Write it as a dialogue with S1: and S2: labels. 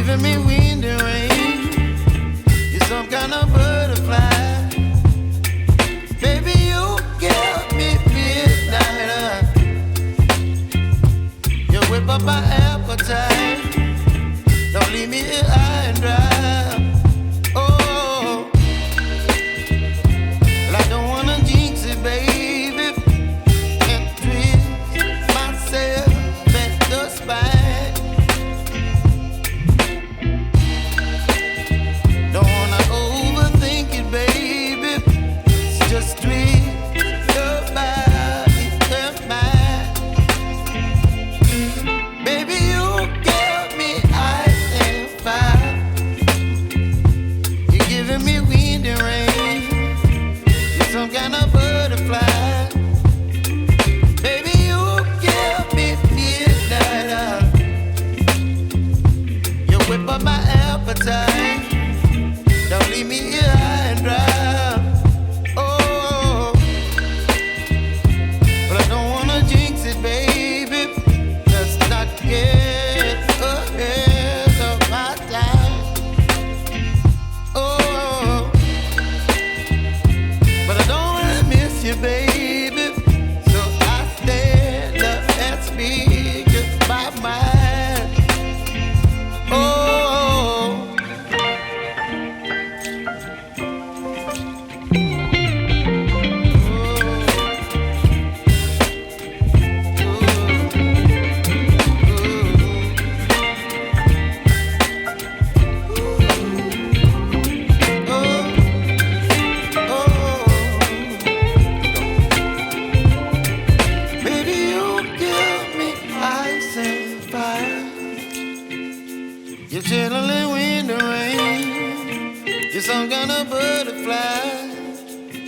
S1: giving me wind and rain. You're some kind of butterfly. Baby, you give me midnight. You whip up my appetite. Don't leave me here high and dry. Oh, well, I don't wanna jinx it, baby, and twist myself at the spine. Don't wanna overthink it, baby. It's just twist your body and mine. Baby, you give me ice and fire. You're giving me wind and rain. You're some kind of butterfly. Baby, you give me midnight. You whip up my appetite. Don't leave me